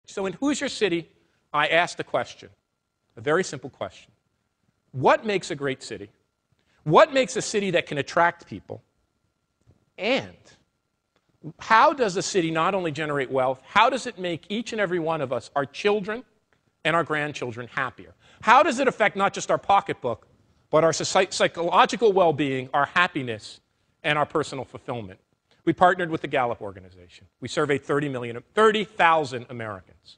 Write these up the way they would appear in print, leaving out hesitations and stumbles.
So in Who's Your City, I asked a question, a very simple question. What makes a great city? What makes a city that can attract people? And how does a city not only generate wealth, how does it make each and every one of us, our children and our grandchildren, happier? How does it affect not just our pocketbook, but our psychological well-being, our happiness, and our personal fulfillment? We partnered with the Gallup organization. We surveyed 30,000 Americans.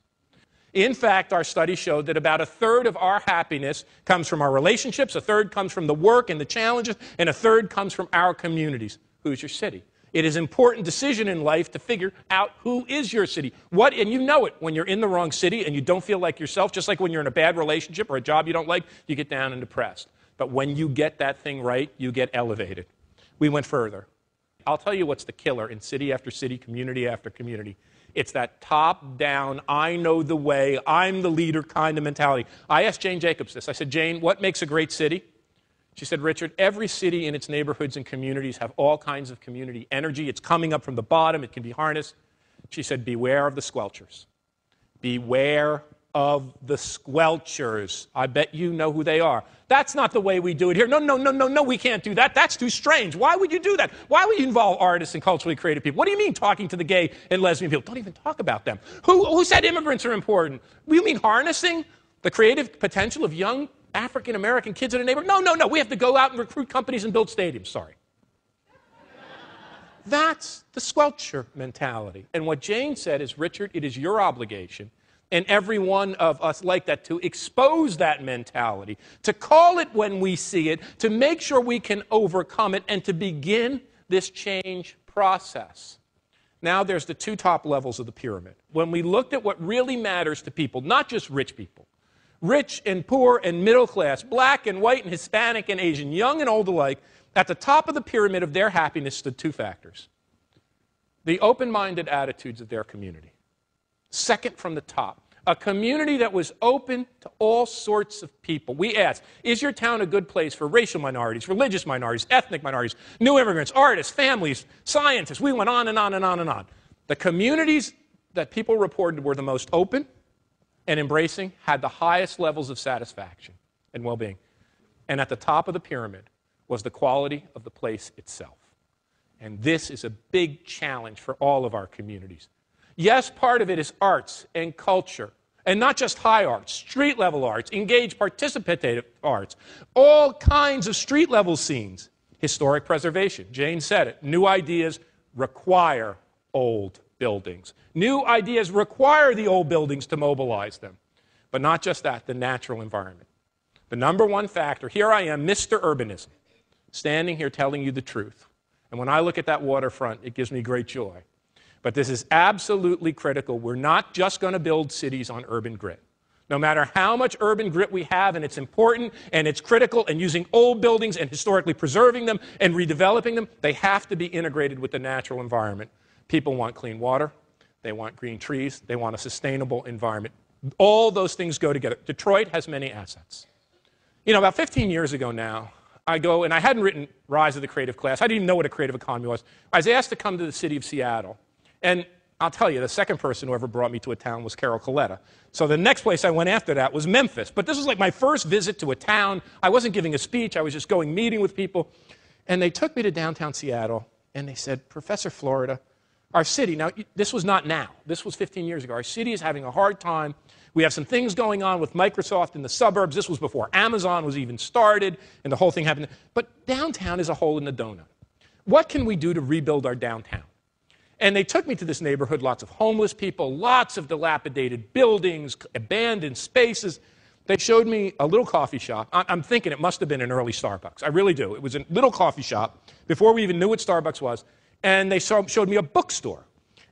In fact, our study showed that about a third of our happiness comes from our relationships, a third comes from the work and the challenges, and a third comes from our communities. Who's your city? It is an important decision in life to figure out who is your city. And you know it when you're in the wrong city and you don't feel like yourself, just like when you're in a bad relationship or a job you don't like, you get down and depressed. But when you get that thing right, you get elevated. We went further. I'll tell you what's the killer in city after city, community after community. It's that top-down, I know the way, I'm the leader kind of mentality. I asked Jane Jacobs this. I said, Jane, what makes a great city? She said, Richard, every city in its neighborhoods and communities have all kinds of community energy. It's coming up from the bottom. It can be harnessed. She said, beware of the squelchers. Beware of the squelchers. I bet you know who they are. That's not the way we do it here. No, we can't do that. That's too strange. Why would you do that? Why would you involve artists and culturally creative people? What do you mean talking to the gay and lesbian people? Don't even talk about them. Who said immigrants are important? You mean harnessing the creative potential of young African-American kids in a neighborhood? No. We have to go out and recruit companies and build stadiums. Sorry. That's the squelcher mentality. And what Jane said is, Richard, it is your obligation, and every one of us like that, to expose that mentality, to call it when we see it, to make sure we can overcome it, and to begin this change process. Now there's the two top levels of the pyramid. When we looked at what really matters to people, not just rich people, rich and poor and middle class, black and white and Hispanic and Asian, young and old alike, at the top of the pyramid of their happiness stood two factors. The open-minded attitudes of their community. Second from the top, a community that was open to all sorts of people. We asked, is your town a good place for racial minorities, religious minorities, ethnic minorities, new immigrants, artists, families, scientists? We went on and on and on and on. The communities that people reported were the most open and embracing had the highest levels of satisfaction and well-being. And at the top of the pyramid was the quality of the place itself. And this is a big challenge for all of our communities. Yes, part of it is arts and culture, and not just high arts, street-level arts, engaged participative arts, all kinds of street-level scenes. Historic preservation, Jane said it, new ideas require old buildings. New ideas require the old buildings to mobilize them. But not just that, the natural environment. The number one factor, here I am, Mr. Urbanism, standing here telling you the truth. And when I look at that waterfront, it gives me great joy. But this is absolutely critical. We're not just going to build cities on urban grit. No matter how much urban grit we have, and it's important, and it's critical, and using old buildings and historically preserving them and redeveloping them, they have to be integrated with the natural environment. People want clean water. They want green trees. They want a sustainable environment. All those things go together. Detroit has many assets. You know, about 15 years ago now, I go, and I hadn't written Rise of the Creative Class. I didn't even know what a creative economy was. I was asked to come to the city of Seattle. And I'll tell you, the second person who ever brought me to a town was Carol Coletta. So the next place I went after that was Memphis. But this was like my first visit to a town. I wasn't giving a speech. I was just going meeting with people. And they took me to downtown Seattle, and they said, Professor Florida, our city, now this was not now. This was 15 years ago. Our city is having a hard time. We have some things going on with Microsoft in the suburbs. This was before Amazon was even started, and the whole thing happened. But downtown is a hole in the donut. What can we do to rebuild our downtown? And they took me to this neighborhood, lots of homeless people, lots of dilapidated buildings, abandoned spaces. They showed me a little coffee shop. I'm thinking it must have been an early Starbucks. I really do. It was a little coffee shop before we even knew what Starbucks was. And they showed me a bookstore,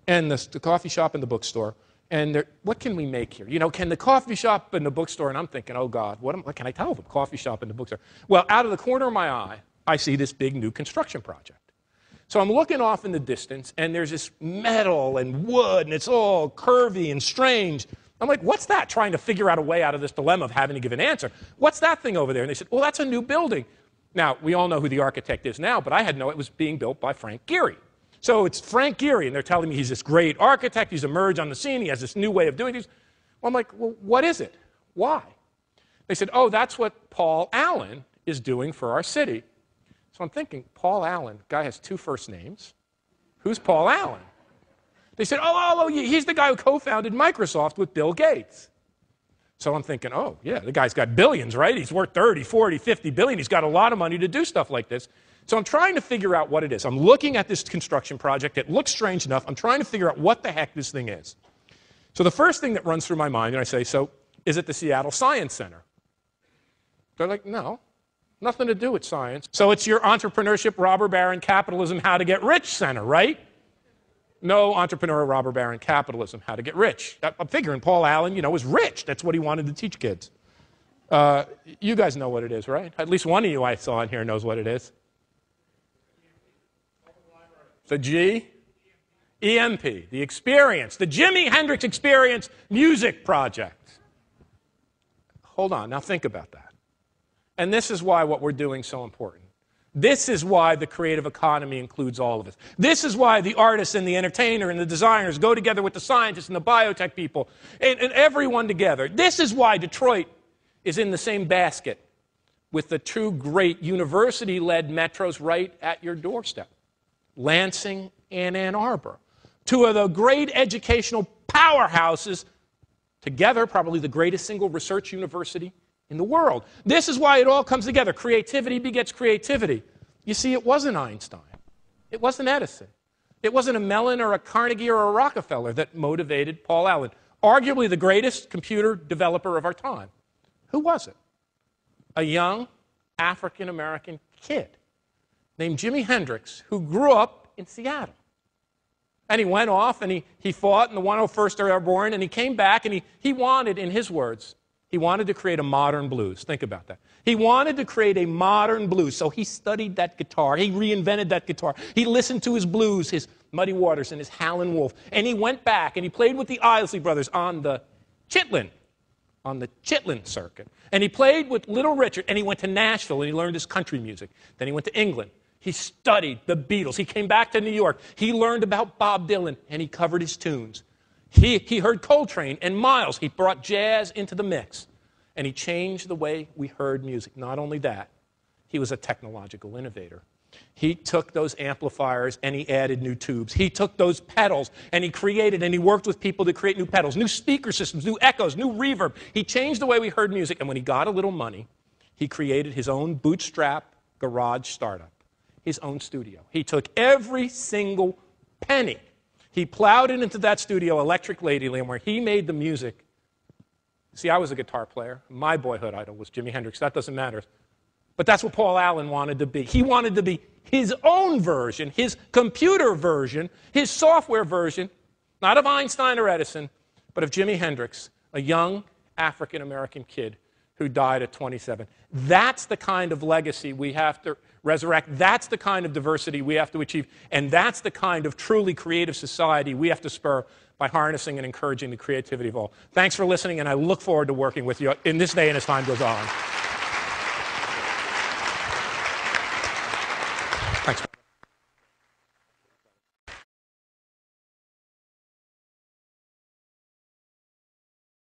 and the coffee shop and the bookstore. And what can we make here? You know, can the coffee shop and the bookstore, and I'm thinking, oh God, what can I tell them? Coffee shop and the bookstore. Well, out of the corner of my eye, I see this big new construction project. So I'm looking off in the distance, and there's this metal and wood, and it's all curvy and strange. I'm like, what's that? Trying to figure out a way out of this dilemma of having to give an answer. What's that thing over there? And they said, well, that's a new building. Now, we all know who the architect is now, but I had no, it was being built by Frank Gehry. So it's Frank Gehry, and they're telling me he's this great architect, he's emerged on the scene, he has this new way of doing things. Well, I'm like, well, what is it? Why? They said, oh, that's what Paul Allen is doing for our city. So I'm thinking, Paul Allen, guy has 2 first names. Who's Paul Allen? They said, oh, he's the guy who co-founded Microsoft with Bill Gates. So I'm thinking, oh, yeah, the guy's got billions, right? He's worth 30, 40, 50 billion. He's got a lot of money to do stuff like this. So I'm trying to figure out what it is. I'm looking at this construction project. It looks strange enough. I'm trying to figure out what the heck this thing is. So the first thing that runs through my mind, and I say, so is it the Seattle Science Center? They're like, no, nothing to do with science. So it's your entrepreneurship, robber baron, capitalism, how to get rich center, right? No, entrepreneur, robber baron, capitalism, how to get rich. I'm figuring Paul Allen, was rich. That's what he wanted to teach kids. You guys know what it is, right? At least one of you I saw in here knows what it is. The G? EMP, the experience, the Jimi Hendrix Experience Music Project. Hold on, now think about that. And this is why what we're doing is so important. This is why the creative economy includes all of us. This is why the artists and the entertainer and the designers go together with the scientists and the biotech people and everyone together. This is why Detroit is in the same basket with the 2 great university-led metros right at your doorstep, Lansing and Ann Arbor. 2 of the great educational powerhouses together, probably the greatest single research university in the world. This is why it all comes together. Creativity begets creativity. You see, it wasn't Einstein. It wasn't Edison. It wasn't a Mellon or a Carnegie or a Rockefeller that motivated Paul Allen, arguably the greatest computer developer of our time. Who was it? A young African-American kid named Jimi Hendrix who grew up in Seattle. And he went off and he fought in the 101st Airborne, and he came back and he wanted, in his words, he wanted to create a modern blues. Think about that. He wanted to create a modern blues, so he studied that guitar. He reinvented that guitar. He listened to his blues, his Muddy Waters and his Howlin' Wolf, and he went back and he played with the Isley Brothers on the Chitlin circuit. And he played with Little Richard, and he went to Nashville and he learned his country music. Then he went to England. He studied the Beatles. He came back to New York. He learned about Bob Dylan, and he covered his tunes. He heard Coltrane and Miles. He brought jazz into the mix, and he changed the way we heard music. Not only that, he was a technological innovator. He took those amplifiers and he added new tubes. He took those pedals and he created, and he worked with people to create new pedals, new speaker systems, new echoes, new reverb. He changed the way we heard music, and when he got a little money, he created his own bootstrap garage startup, his own studio. He took every single penny. He plowed it into that studio, Electric Ladyland, where he made the music. See, I was a guitar player. My boyhood idol was Jimi Hendrix. That doesn't matter. But that's what Paul Allen wanted to be. He wanted to be his own version, his computer version, his software version, not of Einstein or Edison, but of Jimi Hendrix, a young African-American kid who died at 27. That's the kind of legacy we have to resurrect. That's the kind of diversity we have to achieve. And that's the kind of truly creative society we have to spur by harnessing and encouraging the creativity of all. Thanks for listening, and I look forward to working with you in this day and as time goes on.